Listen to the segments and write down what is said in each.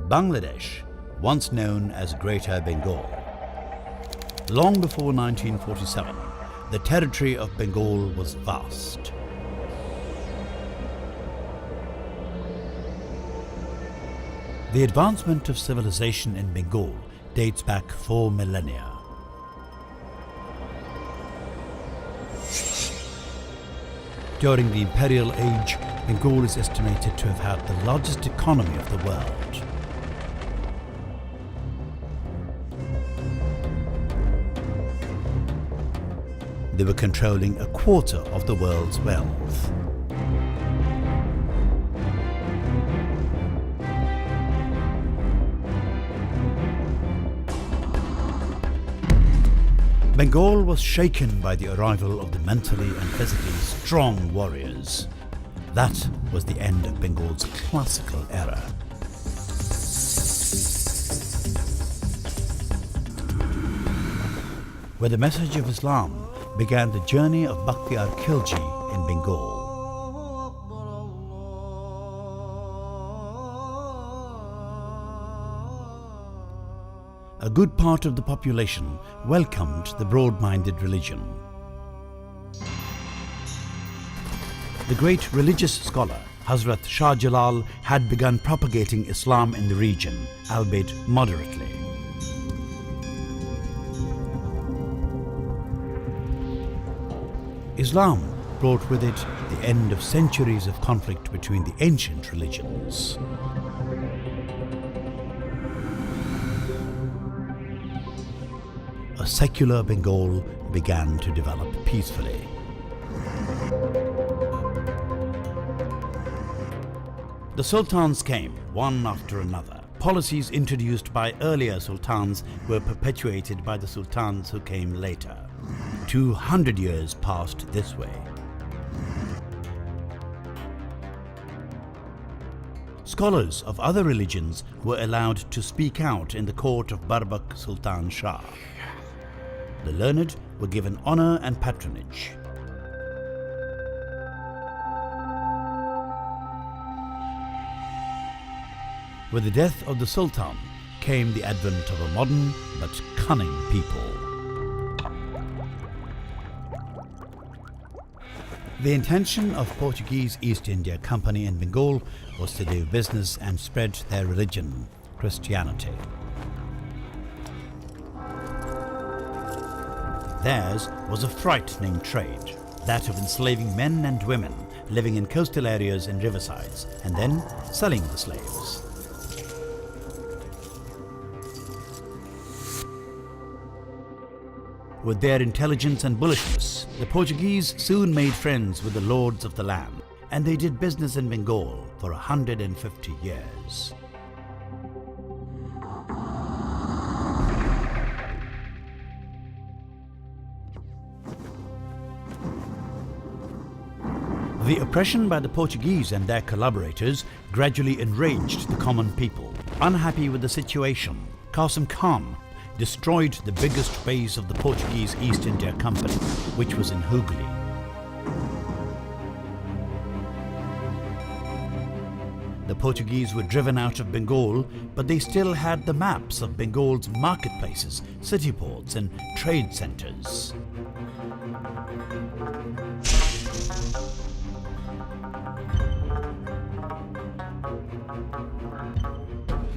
Bangladesh, once known as Greater Bengal. Long before 1947, the territory of Bengal was vast. The advancement of civilization in Bengal dates back 4 millennia. During the Imperial Age, Bengal is estimated to have had the largest economy of the world. They were controlling a quarter of the world's wealth. Bengal was shaken by the arrival of the mentally and physically strong warriors. That was the end of Bengal's classical era. With the message of Islam began the journey of Bakhtiyar Khilji in Bengal. A good part of the population welcomed the broad-minded religion. The great religious scholar Hazrat Shah Jalal had begun propagating Islam in the region, albeit moderately. Islam brought with it the end of centuries of conflict between the ancient religions. A secular Bengal began to develop peacefully. The sultans came, one after another. Policies introduced by earlier sultans were perpetuated by the sultans who came later. 200 years passed this way. Scholars of other religions were allowed to speak out in the court of Barbak Sultan Shah. The learned were given honor and patronage. With the death of the Sultan came the advent of a modern but cunning people. The intention of Portuguese East India Company in Bengal was to do business and spread their religion, Christianity. Theirs was a frightening trade, that of enslaving men and women living in coastal areas and riversides, and then selling the slaves. With their intelligence and bullishness, the Portuguese soon made friends with the lords of the land, and they did business in Bengal for 150 years. The oppression by the Portuguese and their collaborators gradually enraged the common people. Unhappy with the situation, Qasim Khan destroyed the biggest base of the Portuguese East India Company, which was in Hooghly. The Portuguese were driven out of Bengal, but they still had the maps of Bengal's marketplaces, city ports and trade centers.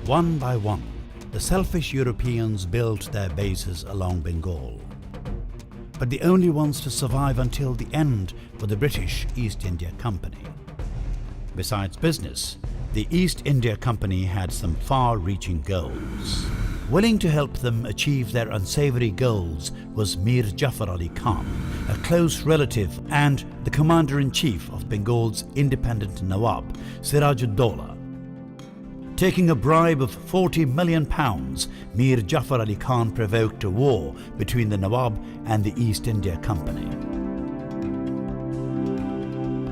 One by one, the selfish Europeans built their bases along Bengal. But the only ones to survive until the end were the British East India Company. Besides business, the East India Company had some far-reaching goals. Willing to help them achieve their unsavory goals was Mir Jafar Ali Khan, a close relative and the commander-in-chief of Bengal's independent Nawab, Dawla. Taking a bribe of £40 million, Mir Jafar Ali Khan provoked a war between the Nawab and the East India Company.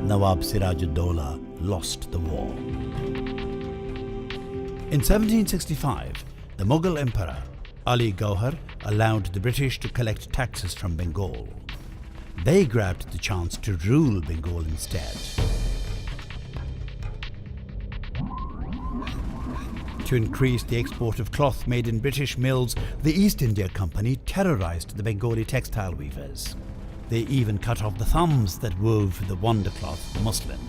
Nawab Dawla lost the war. In 1765, the Mughal Emperor Ali Gauhar allowed the British to collect taxes from Bengal. They grabbed the chance to rule Bengal instead. To increase the export of cloth made in British mills, the East India Company terrorized the Bengali textile weavers. They even cut off the thumbs that wove the wonder cloth muslin.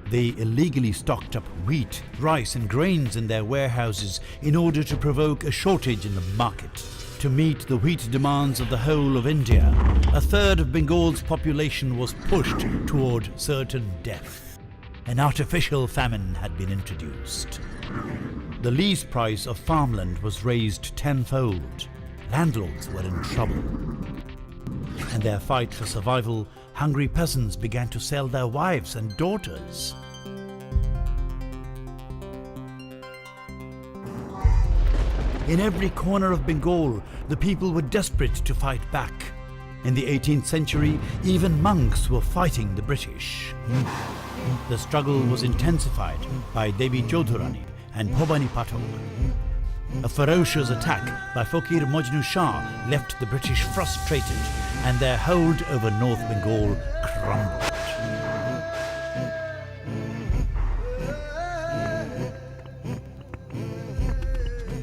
They illegally stocked up wheat, rice and grains in their warehouses in order to provoke a shortage in the market. To meet the wheat demands of the whole of India, a third of Bengal's population was pushed toward certain death. An artificial famine had been introduced. The lease price of farmland was raised tenfold. Landlords were in trouble. In their fight for survival, hungry peasants began to sell their wives and daughters. In every corner of Bengal, the people were desperate to fight back. In the 18th century, even monks were fighting the British. The struggle was intensified by Devi Chaudhurani and Bhobani Pathak. A ferocious attack by Fakir Majnu Shah left the British frustrated and their hold over North Bengal crumbled.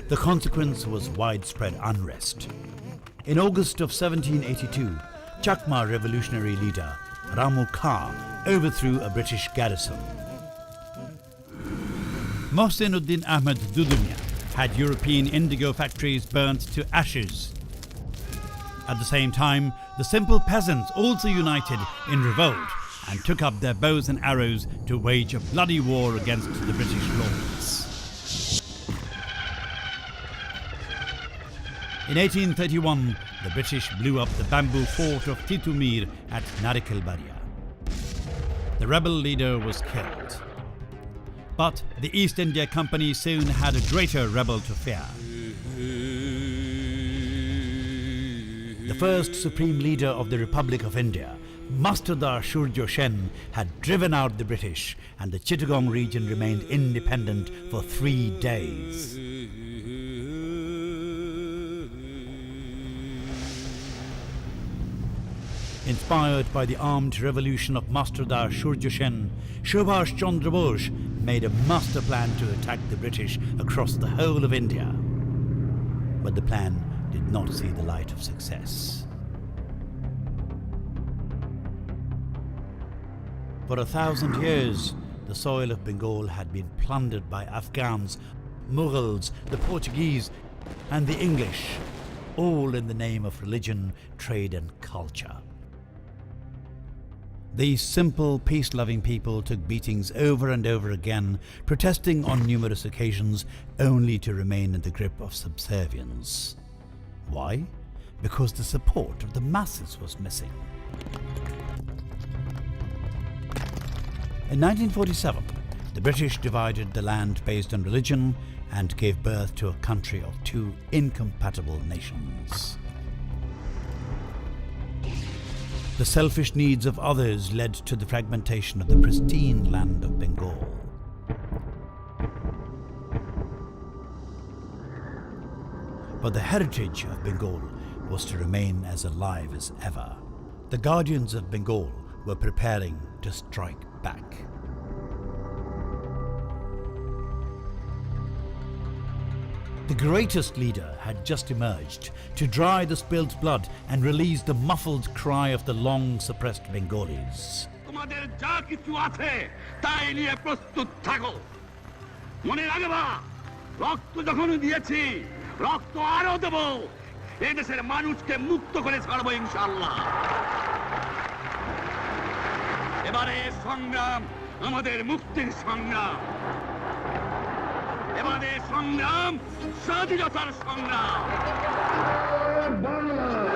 The consequence was widespread unrest. In August of 1782, Chakma revolutionary leader Ramu Khan overthrew a British garrison. Mohsinuddin Ahmed Dudunya had European indigo factories burnt to ashes. At the same time, the simple peasants also united in revolt and took up their bows and arrows to wage a bloody war against the British lords. In 1831, the British blew up the bamboo fort of Titumir at Narikelbaria. The rebel leader was killed. But the East India Company soon had a greater rebel to fear. The first supreme leader of the Republic of India, Mastardar Surjo Sen, had driven out the British, and the Chittagong region remained independent for 3 days. Inspired by the armed revolution of Mastardar Surjo Sen, Subhash Chandra Bose made a master plan to attack the British across the whole of India. But the plan did not see the light of success. For 1,000 years, the soil of Bengal had been plundered by Afghans, Mughals, the Portuguese, and the English, all in the name of religion, trade, and culture. These simple, peace-loving people took beatings over and over again, protesting on numerous occasions, only to remain in the grip of subservience. Why? Because the support of the masses was missing. In 1947, the British divided the land based on religion and gave birth to a country of 2 incompatible nations. The selfish needs of others led to the fragmentation of the pristine land of Bengal. But the heritage of Bengal was to remain as alive as ever. The guardians of Bengal were preparing to strike back. The greatest leader had just emerged to dry the spilled blood and release the muffled cry of the long-suppressed Bengalis. এবারে সংগ্রাম স্বাধীনতার সংগ্রাম বাংলা